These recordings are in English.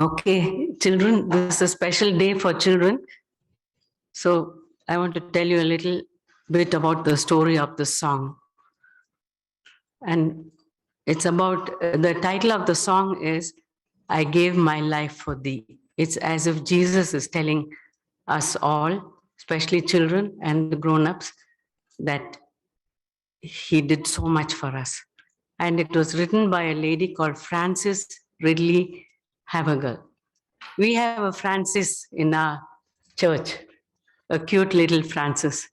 Okay, children, this is a special day for children. So I want to tell you a little bit about the story of this song. And it's about the title of the song is I Gave My Life for Thee. It's as if Jesus is telling us all, especially children and the grown ups, that he did so much for us. And it was written by a lady called Frances Ridley Havergal. We have a Frances in our church, a cute little Frances.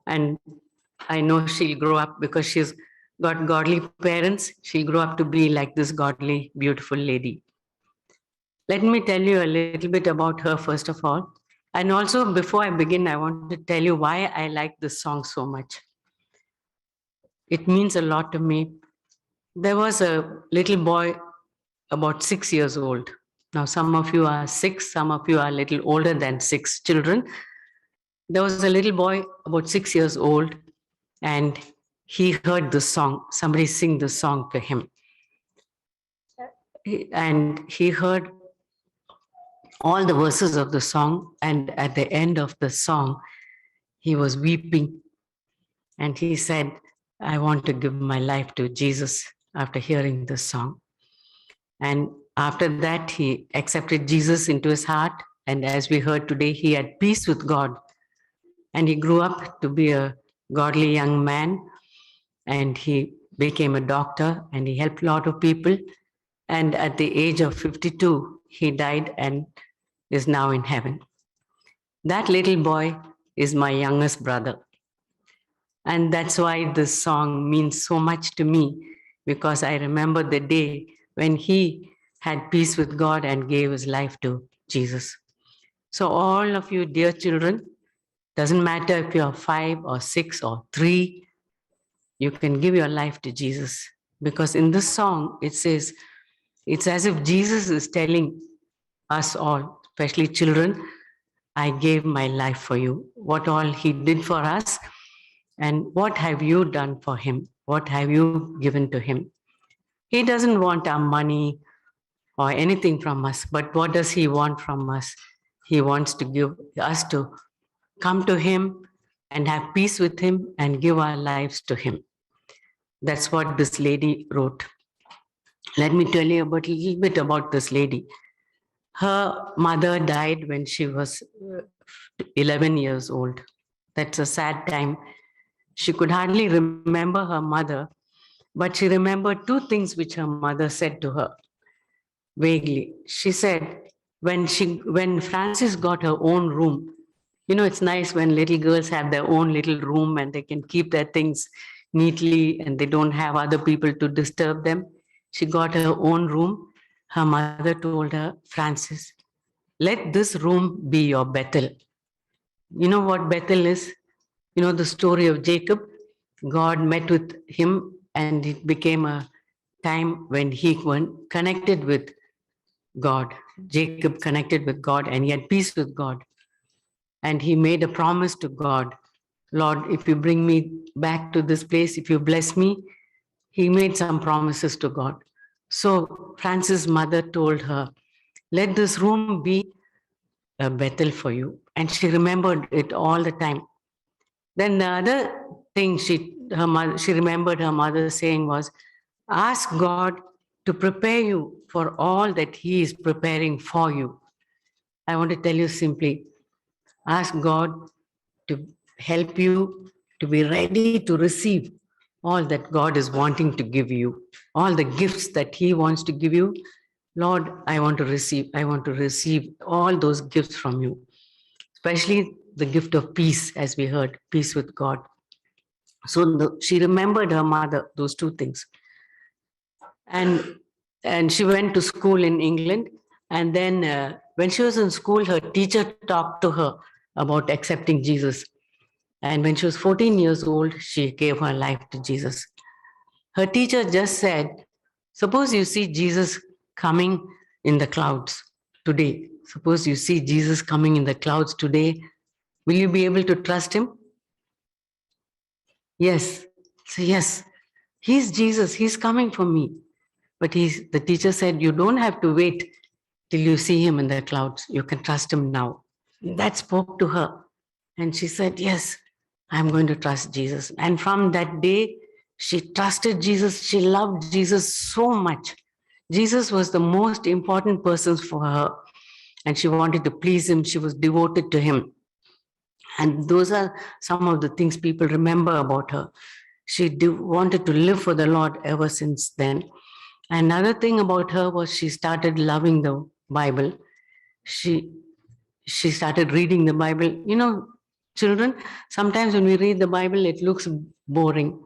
And I know she'll grow up because she's got godly parents. She'll grow up to be like this godly, beautiful lady. Let me tell you a little bit about her, first of all. And also, before I begin, I want to tell you why I like this song so much. It means a lot to me. There was a little boy about 6 years old. Now, some of you are six, some of you are a little older than six children. There was a little boy about 6 years old, and he heard the song. Somebody sing the song to him. And he heard all the verses of the song. And at the end of the song, he was weeping. And he said, I want to give my life to Jesus after hearing this song. And after that, he accepted Jesus into his heart. And as we heard today, he had peace with God. And he grew up to be a godly young man. And he became a doctor and he helped a lot of people. And at the age of 52, he died and is now in heaven. That little boy is my youngest brother. And that's why this song means so much to me, because I remember the day when he had peace with God and gave his life to Jesus. So, all of you, dear children, doesn't matter if you're 5 or 6 or 3, you can give your life to Jesus. Because in this song, it says, it's as if Jesus is telling us all, especially children, I gave my life for you. What all he did for us, and what have you done for him? What have you given to him? He doesn't want our money or anything from us, but what does he want from us? He wants to give us to come to him and have peace with him and give our lives to him. That's what this lady wrote. Let me tell you about a little bit about this lady. Her mother died when she was 11 years old. That's a sad time. She could hardly remember her mother, but she remembered two things which her mother said to her vaguely. She said, when Frances got her own room, you know, it's nice when little girls have their own little room and they can keep their things neatly and they don't have other people to disturb them. She got her own room. Her mother told her, Frances, let this room be your Bethel. You know what Bethel is? You know the story of Jacob? God met with him and it became a time when he connected with God. Jacob connected with God and he had peace with God. And he made a promise to God, Lord, if you bring me back to this place, if you bless me, he made some promises to God. So Frances' mother told her, let this room be a Bethel for you. And she remembered it all the time. Then the other thing she remembered her mother saying was, ask God to prepare you for all that he is preparing for you. I want to tell you simply, ask God to help you to be ready to receive all that God is wanting to give you, all the gifts that he wants to give you. Lord, I want to receive all those gifts from you, especially the gift of peace, as we heard, peace with God. So she remembered her mother, those two things. And she went to school in England. And then when she was in school, her teacher talked to her about accepting Jesus. And when she was 14 years old, she gave her life to Jesus. Her teacher just said, suppose you see Jesus coming in the clouds today. Suppose you see Jesus coming in the clouds today. Will you be able to trust him? Yes. So yes, he's Jesus. He's coming for me. But the teacher said, you don't have to wait till you see him in the clouds. You can trust him now. That spoke to her. And she said, yes, I'm going to trust Jesus. And from that day, she trusted Jesus. She loved Jesus so much. Jesus was the most important person for her. And she wanted to please him. She was devoted to him. And those are some of the things people remember about her. She wanted to live for the Lord ever since then. Another thing about her was she started loving the Bible. She she started reading the Bible. You know, children, sometimes when we read the Bible, it looks boring.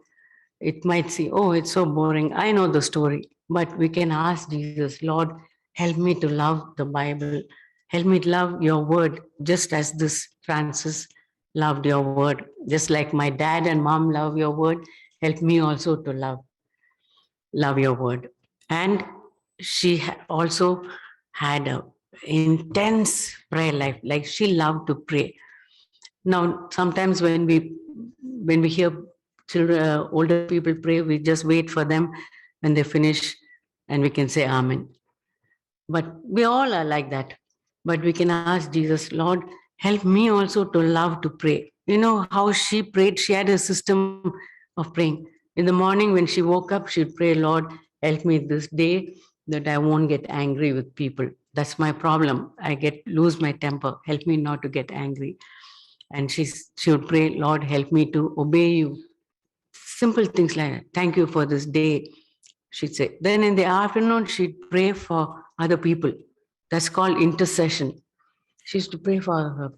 It might say, oh, it's so boring. I know the story. But we can ask Jesus, Lord, help me to love the Bible. Help me to love your word, just as this Francis loved your word. Just like my dad and mom love your word, help me also to love your word. And she also had a intense prayer life. Like she loved to pray. Now, sometimes when we hear children, older people pray, we just wait for them when they finish, and we can say Amen. But we all are like that. But we can ask Jesus, Lord, help me also to love to pray. You know how she prayed? She had a system of praying. In the morning when she woke up, she'd pray, Lord, help me this day that I won't get angry with people. That's my problem. I lose my temper. Help me not to get angry. And she would pray, Lord, help me to obey you. Simple things like that. Thank you for this day, she'd say. Then in the afternoon, she'd pray for other people. That's called intercession. She used to pray for her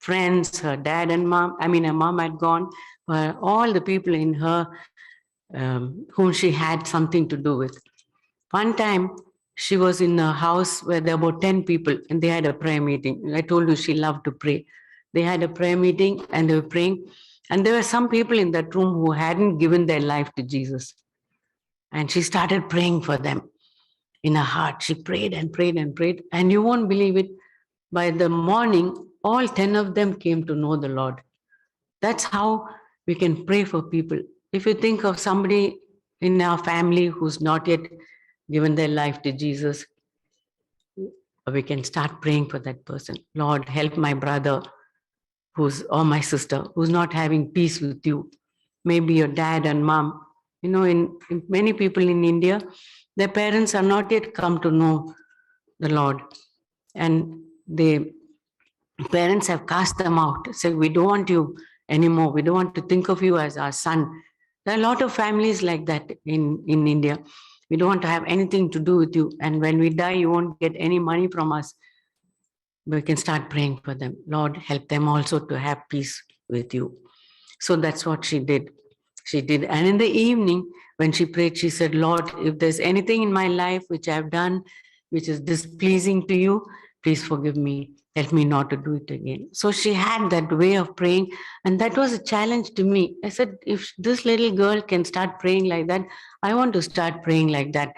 friends, her dad and mom. I mean, her mom had gone, for all the people in her whom she had something to do with. One time, she was in a house where there were about 10 people and they had a prayer meeting. I told you she loved to pray. They had a prayer meeting and they were praying. And there were some people in that room who hadn't given their life to Jesus. And she started praying for them in her heart. She prayed and prayed and prayed. And you won't believe it. By the morning, all 10 of them came to know the Lord. That's how we can pray for people. If you think of somebody in our family who's not yet given their life to Jesus, we can start praying for that person. Lord, help my brother or my sister who's not having peace with you. Maybe your dad and mom. You know, in many people in India, their parents are not yet come to know the Lord. And the parents have cast them out, say, we don't want you anymore. We don't want to think of you as our son. There are a lot of families like that in India. We don't want to have anything to do with you. And when we die, you won't get any money from us. We can start praying for them. Lord, help them also to have peace with you. So that's what she did. She did. And in the evening, when she prayed, she said, Lord, if there's anything in my life which I've done, which is displeasing to you, please forgive me. Help me not to do it again. So she had that way of praying. And that was a challenge to me. I said, if this little girl can start praying like that, I want to start praying like that.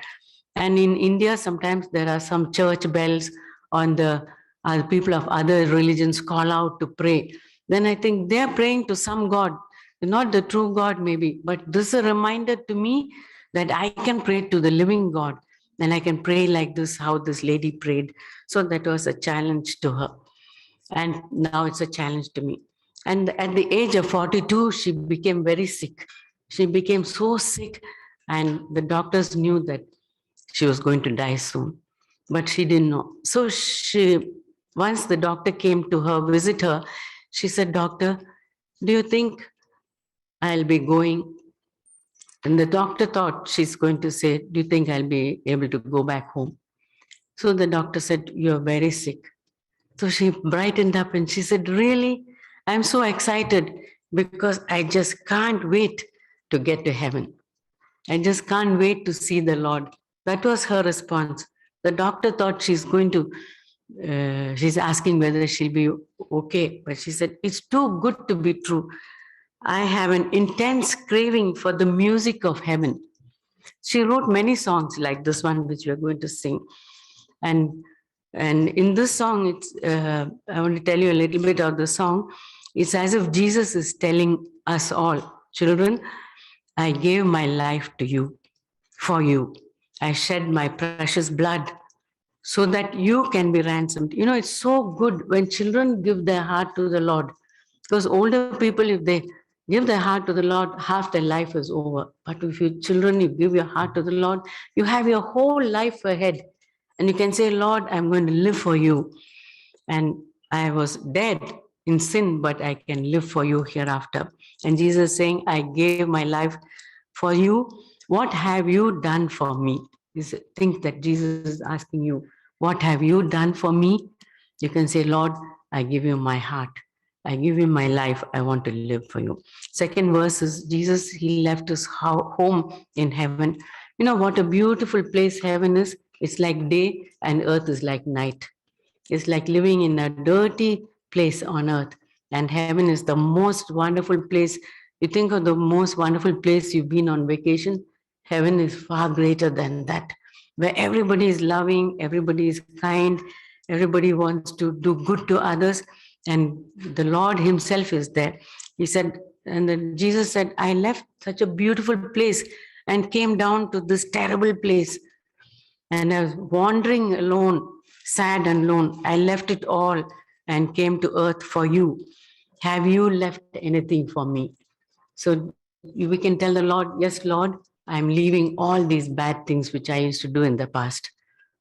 And in India, sometimes there are some church bells on the people of other religions call out to pray. Then I think they're praying to some God, not the true God maybe, but this is a reminder to me that I can pray to the living God. And I can pray like this, how this lady prayed. So that was a challenge to her. And now it's a challenge to me. And at the age of 42, she became very sick. She became so sick, and the doctors knew that she was going to die soon, but she didn't know. So once the doctor came to her, visit her, she said, Doctor, do you think I'll be going? And the doctor thought she's going to say, do you think I'll be able to go back home? So the doctor said, you're very sick. So she brightened up and she said, really? I'm so excited because I just can't wait to get to heaven. I just can't wait to see the Lord. That was her response. The doctor thought she's asking whether she'll be okay. But she said, it's too good to be true. I have an intense craving for the music of heaven. She wrote many songs like this one, which we're going to sing. And in this song, I want to tell you a little bit of the song. It's as if Jesus is telling us all, children, I gave my life to you, for you. I shed my precious blood so that you can be ransomed. You know, it's so good when children give their heart to the Lord. Because older people, if they give their heart to the Lord, half their life is over. But if you children, you give your heart to the Lord, you have your whole life ahead. And you can say, Lord, I'm going to live for you. And I was dead in sin, but I can live for you hereafter. And Jesus is saying, I gave my life for you. What have you done for me? You think that Jesus is asking you, what have you done for me? You can say, Lord, I give you my heart. I give you my life. I want to live for you. Second verse is Jesus, he left his home in heaven. You know what a beautiful place heaven is? It's like day and earth is like night. It's like living in a dirty place on earth. And heaven is the most wonderful place. You think of the most wonderful place you've been on vacation, heaven is far greater than that, where everybody is loving, everybody is kind, everybody wants to do good to others, and the Lord himself is there. He said, and then Jesus said, I left such a beautiful place and came down to this terrible place. And I was wandering alone, sad and alone. I left it all and came to earth for you. Have you left anything for me? So we can tell the Lord, yes, Lord, I'm leaving all these bad things which I used to do in the past,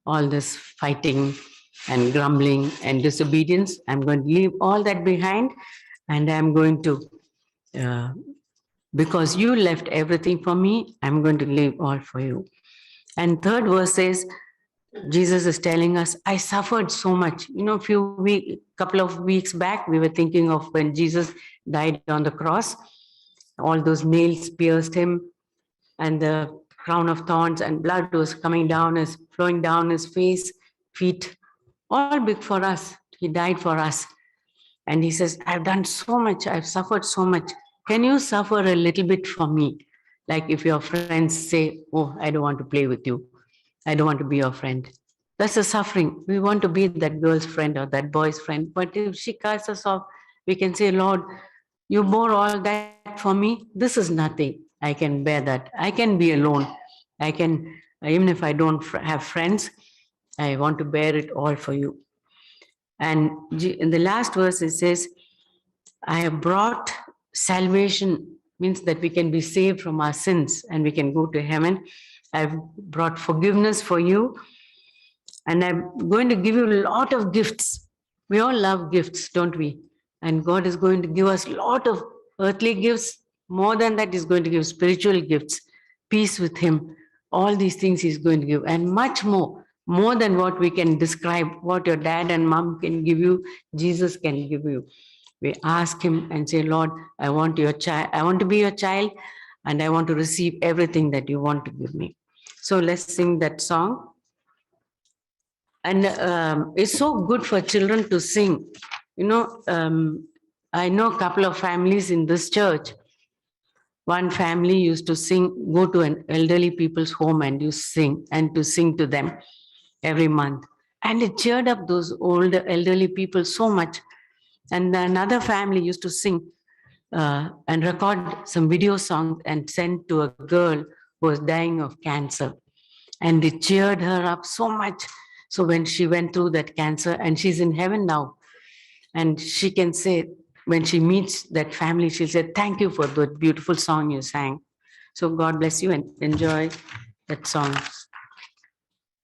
all this fighting and grumbling and disobedience. I'm going to leave all that behind, and I'm going to, uh, because you left everything for me, I'm going to leave all for you. And third verse says, Jesus is telling us, I suffered so much. You know, couple of weeks back, we were thinking of when Jesus died on the cross. All those nails pierced him, and the crown of thorns and blood was flowing down his face, feet, all big for us. He died for us. And he says, I've done so much, I've suffered so much. Can you suffer a little bit for me? Like if your friends say, oh, I don't want to play with you, I don't want to be your friend. That's a suffering. We want to be that girl's friend or that boy's friend. But if she casts us off, we can say, Lord, you bore all that for me. This is nothing. I can bear that. I can be alone. I can, even if I don't have friends, I want to bear it all for you. And in the last verse, it says, I have brought salvation, means that we can be saved from our sins and we can go to heaven. I've brought forgiveness for you, and I'm going to give you a lot of gifts. We all love gifts, don't we? And God is going to give us a lot of earthly gifts. More than that, He's going to give spiritual gifts, peace with Him. All these things He's going to give, and much more than what we can describe, what your dad and mom can give you, Jesus can give you. We ask Him and say, Lord, I want your child, I want to be your child, and I want to receive everything that you want to give me. So let's sing that song. And it's so good for children to sing. You know, I know a couple of families in this church. One family used to go to an elderly people's home and you sing, and to sing to them every month. And it cheered up those older elderly people so much. And another family used to sing and record some video songs and send to a girl who was dying of cancer. And it cheered her up so much. So when she went through that cancer, and she's in heaven now, and she can say, when she meets that family, she'll say, thank you for the beautiful song you sang. So God bless you and enjoy that song.